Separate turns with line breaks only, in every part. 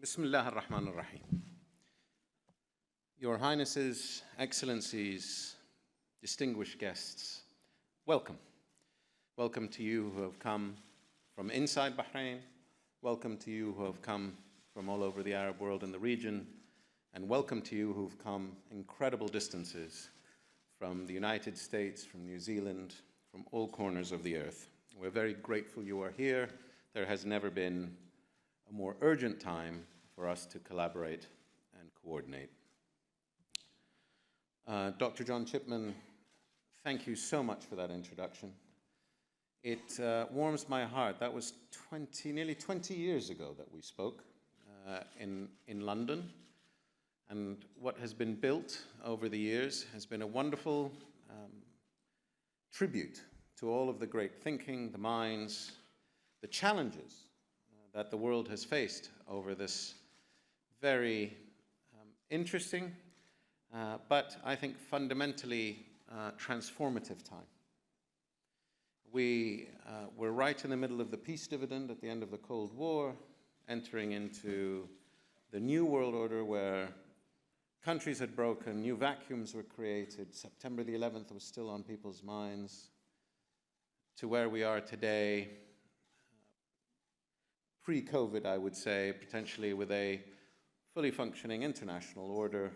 Bismillah ar-Rahman ar-Rahim. Your Highnesses, Excellencies, distinguished guests, welcome. Welcome to you who have come from inside Bahrain, welcome to you who have come from all over the Arab world and the region, and welcome to you who've come incredible distances from the United States, from New Zealand, from all corners of the earth. We're very grateful you are here. There has never been a more urgent time for us to collaborate and coordinate. Dr. John Chipman, thank you so much for that introduction. It warms my heart. That was nearly 20 years ago that we spoke in London. And what has been built over the years has been a wonderful tribute to all of the great thinking, the minds, the challenges that the world has faced over this very interesting, but I think fundamentally transformative time. We were right in the middle of the peace dividend at the end of the Cold War, entering into the new world order where countries had broken, new vacuums were created, September the 11th was still on people's minds, to where we are today, pre-COVID, I would say, potentially with a fully functioning international order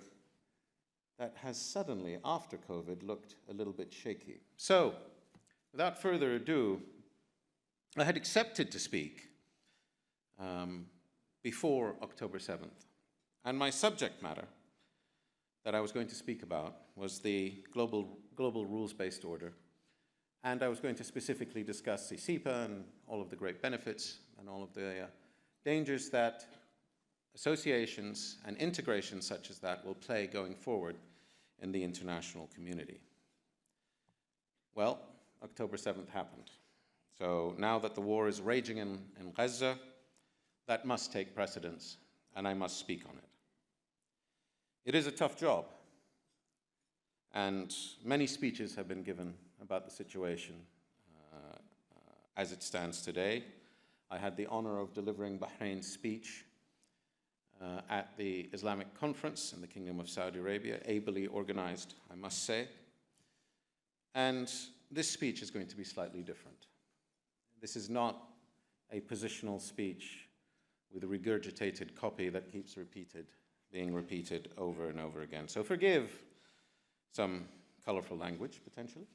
that has suddenly, after COVID, looked a little bit shaky. So, without further ado, I had accepted to speak before October 7th. And my subject matter that I was going to speak about was the global rules-based order. And I was going to specifically discuss CCPA and all of the great benefits and all of the dangers that associations and integrations such as that will play going forward in the international community. Well, October 7th happened. So now that the war is raging in Gaza, that must take precedence, and I must speak on it. It is a tough job, and many speeches have been given about the situation as it stands today. I had the honor of delivering Bahrain's speech at the Islamic Conference in the Kingdom of Saudi Arabia, ably organized, I must say. And this speech is going to be slightly different. This is not a positional speech with a regurgitated copy that keeps being repeated over and over again. So forgive some colorful language, potentially.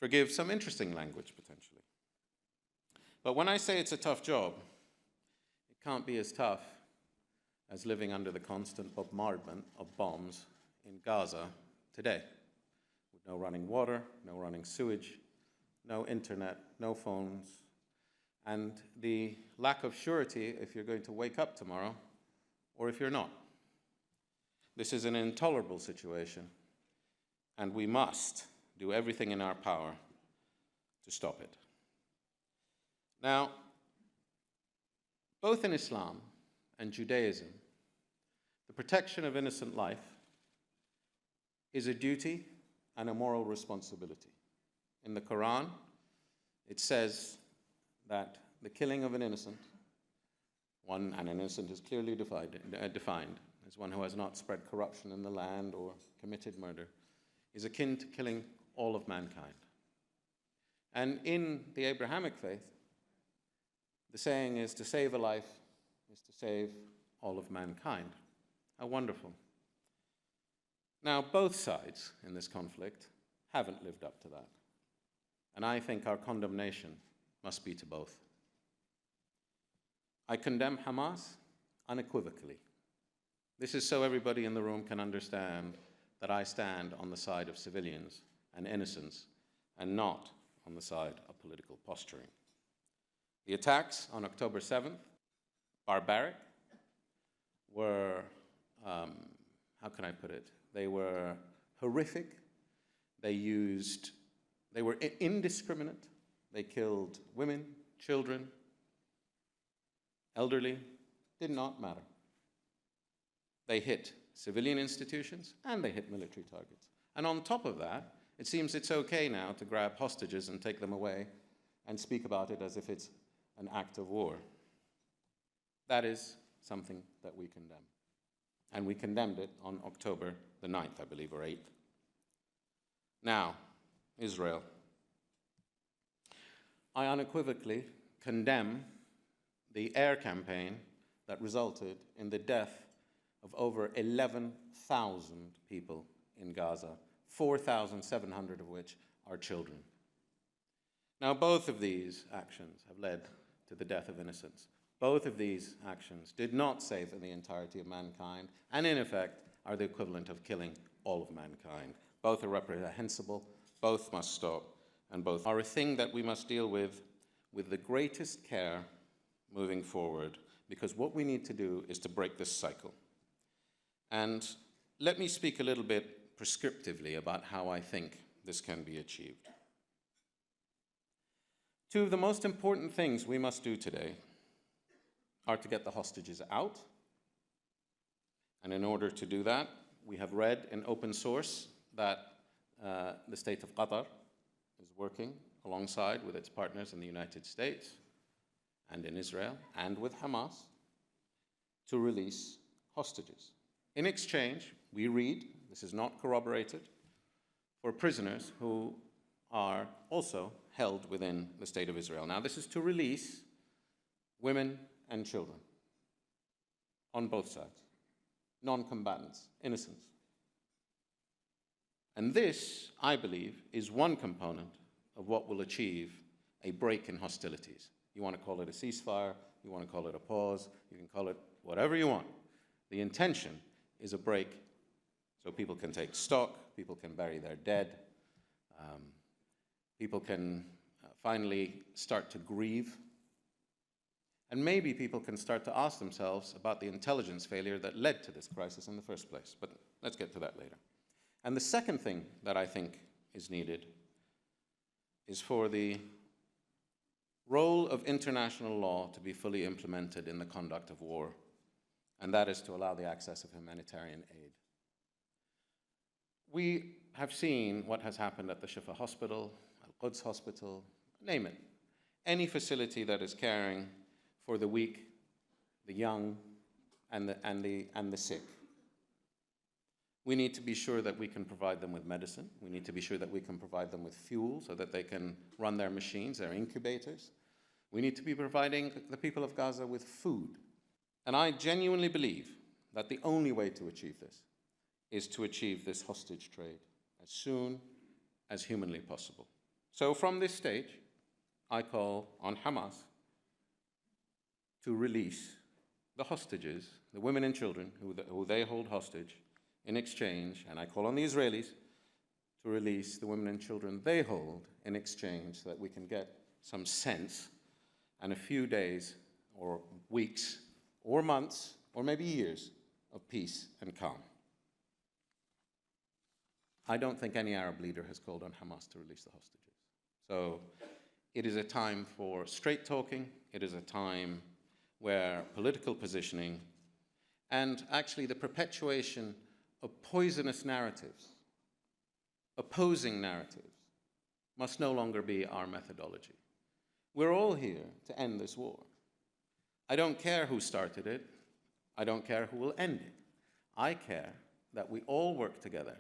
Forgive some interesting language, potentially. But when I say it's a tough job, it can't be as tough as living under the constant bombardment of bombs in Gaza today, with no running water, no running sewage, no internet, no phones, and the lack of surety if you're going to wake up tomorrow or if you're not. This is an intolerable situation, and we must do everything in our power to stop it. Now, both in Islam and Judaism, the protection of innocent life is a duty and a moral responsibility. In the Quran, it says that the killing of an innocent, and an innocent is clearly defined as one who has not spread corruption in the land or committed murder, is akin to killing all of mankind. And in the Abrahamic faith, the saying is to save a life is to save all of mankind. How wonderful. Now, both sides in this conflict haven't lived up to that. And I think our condemnation must be to both. I condemn Hamas unequivocally. This is so everybody in the room can understand that I stand on the side of civilians and innocents and not on the side of political posturing. The attacks on October 7th, barbaric, were, how can I put it? They were horrific. They were indiscriminate. They killed women, children, elderly, did not matter. They hit civilian institutions and they hit military targets. And on top of that, it seems it's okay now to grab hostages and take them away and speak about it as if it's an act of war. That is something that we condemn. And we condemned it on October the 9th, I believe, or 8th. Now, Israel. I unequivocally condemn the air campaign that resulted in the death of over 11,000 people in Gaza, 4,700 of which are children. Now, both of these actions have led to the death of innocents. Both of these actions did not save the entirety of mankind, and in effect are the equivalent of killing all of mankind. Both are reprehensible, both must stop, and both are a thing that we must deal with the greatest care moving forward, because what we need to do is to break this cycle. And let me speak a little bit prescriptively about how I think this can be achieved. Two of the most important things we must do today are to get the hostages out. And in order to do that, we have read in open source that the state of Qatar is working alongside with its partners in the United States and in Israel and with Hamas to release hostages. In exchange, we read, this is not corroborated, for prisoners who are also held within the state of Israel. Now, this is to release women and children on both sides, non-combatants, innocents. And this, I believe, is one component of what will achieve a break in hostilities. You want to call it a ceasefire, you want to call it a pause, you can call it whatever you want. The intention is a break so people can take stock, people can bury their dead, people can finally start to grieve, and maybe people can start to ask themselves about the intelligence failure that led to this crisis in the first place. But let's get to that later. And the second thing that I think is needed is for the role of international law to be fully implemented in the conduct of war, and that is to allow the access of humanitarian aid. We have seen what has happened at the Shifa Hospital, Al-Quds Hospital, name it. Any facility that is caring for the weak, the young, and the sick. We need to be sure that we can provide them with medicine. We need to be sure that we can provide them with fuel so that they can run their machines, their incubators. We need to be providing the people of Gaza with food. And I genuinely believe that the only way to achieve this is to achieve this hostage trade as soon as humanly possible. So from this stage, I call on Hamas to release the hostages, the women and children who they hold hostage, in exchange, and I call on the Israelis to release the women and children they hold in exchange so that we can get some sense and a few days or weeks or months or maybe years of peace and calm. I don't think any Arab leader has called on Hamas to release the hostages. So it is a time for straight talking. It is a time where political positioning and actually the perpetuation of poisonous narratives, opposing narratives, must no longer be our methodology. We're all here to end this war. I don't care who started it. I don't care who will end it. I care that we all work together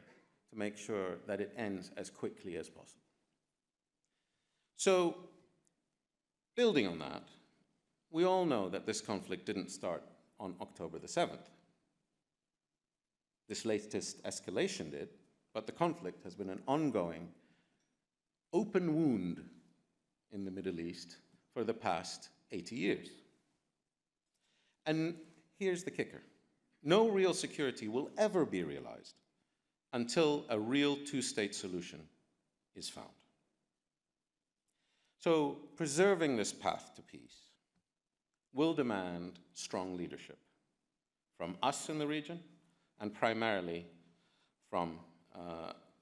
to make sure that it ends as quickly as possible. So, building on that, we all know that this conflict didn't start on October the 7th. This latest escalation did, but the conflict has been an ongoing, open wound in the Middle East for the past 80 years. And here's the kicker. No real security will ever be realized until a real two-state solution is found. So preserving this path to peace will demand strong leadership from us in the region and primarily from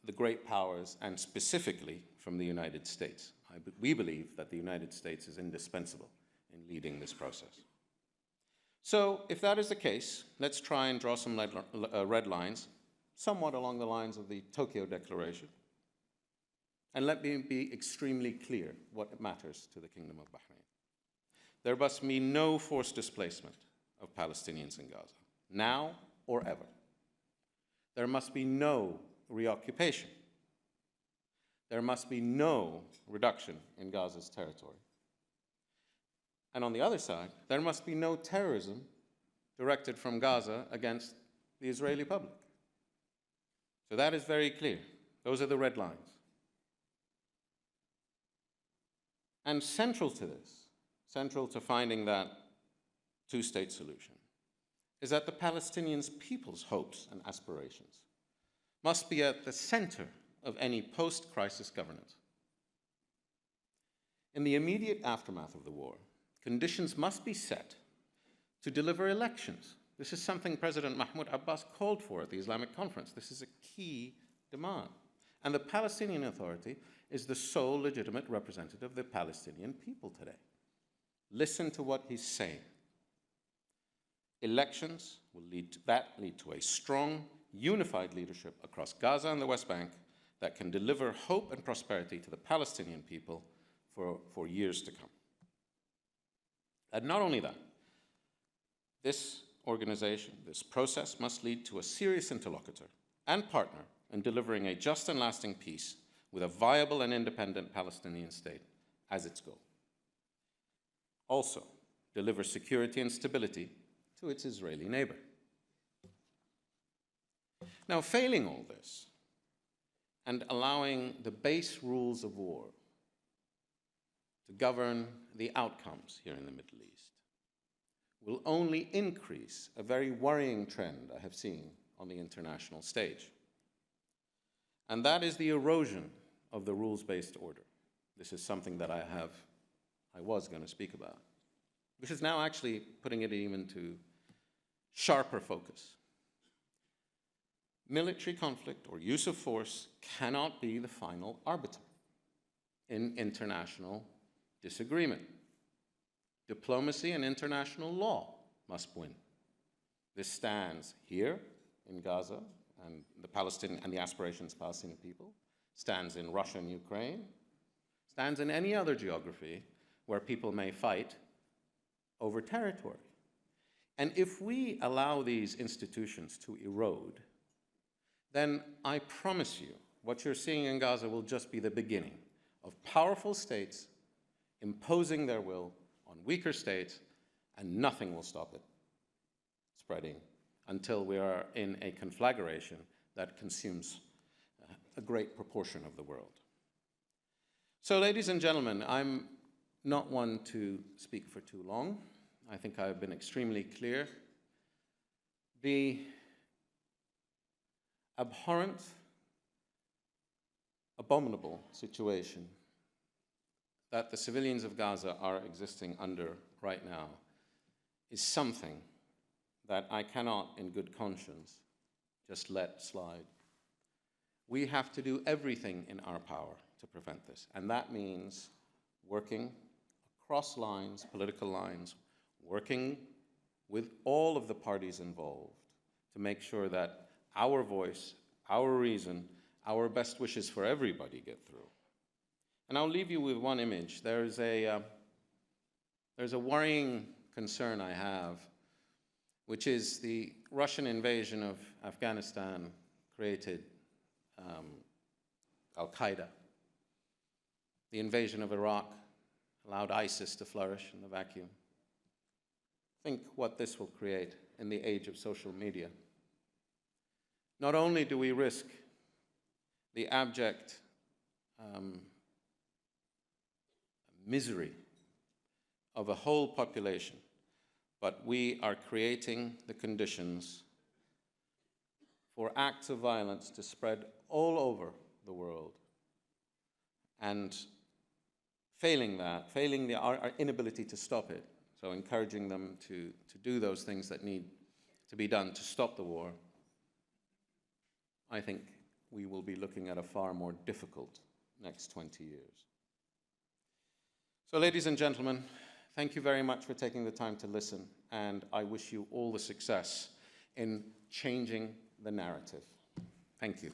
the great powers and specifically from the United States. We believe that the United States is indispensable in leading this process. So if that is the case, let's try and draw some red lines, somewhat along the lines of the Tokyo Declaration. And let me be extremely clear what matters to the Kingdom of Bahrain. There must be no forced displacement of Palestinians in Gaza, now or ever. There must be no reoccupation. There must be no reduction in Gaza's territory. And on the other side, there must be no terrorism directed from Gaza against the Israeli public. So that is very clear. Those are the red lines. And central to this, central to finding that two-state solution, is that the Palestinian people's hopes and aspirations must be at the center of any post-crisis governance. In the immediate aftermath of the war, conditions must be set to deliver elections. This is something President Mahmoud Abbas called for at the Islamic Conference. This is a key demand. And the Palestinian Authority is the sole legitimate representative of the Palestinian people today. Listen to what he's saying. Elections will lead to a strong, unified leadership across Gaza and the West Bank that can deliver hope and prosperity to the Palestinian people for years to come. And not only that, this organization, this process must lead to a serious interlocutor and partner in delivering a just and lasting peace with a viable and independent Palestinian state as its goal. Also, deliver security and stability to its Israeli neighbor. Now, failing all this and allowing the base rules of war to govern the outcomes here in the Middle East will only increase a very worrying trend I have seen on the international stage. And that is the erosion of the rules-based order. This is something that I was going to speak about, which is now actually putting it even to sharper focus. Military conflict or use of force cannot be the final arbiter in international disagreement. Diplomacy and international law must win. This stands here in Gaza and the aspirations of the Palestinian people, stands in Russia and Ukraine, stands in any other geography where people may fight over territory. And if we allow these institutions to erode, then I promise you, what you're seeing in Gaza will just be the beginning of powerful states imposing their will on weaker states, and nothing will stop it spreading until we are in a conflagration that consumes a great proportion of the world. So, ladies and gentlemen, I'm not one to speak for too long. I think I've been extremely clear. The abhorrent, abominable situation that the civilians of Gaza are existing under right now is something that I cannot, in good conscience, just let slide. We have to do everything in our power to prevent this, and that means working across lines, political lines, working with all of the parties involved to make sure that our voice, our reason, our best wishes for everybody get through. And I'll leave you with one image. There's a worrying concern I have, which is the Russian invasion of Afghanistan created Al-Qaeda. The invasion of Iraq allowed ISIS to flourish in the vacuum. Think what this will create in the age of social media. Not only do we risk the abject misery of a whole population, but we are creating the conditions for acts of violence to spread all over the world. And failing that, our inability to stop it, so encouraging them to do those things that need to be done to stop the war, I think we will be looking at a far more difficult next 20 years. So, ladies and gentlemen, thank you very much for taking the time to listen, and I wish you all the success in changing the narrative. Thank you.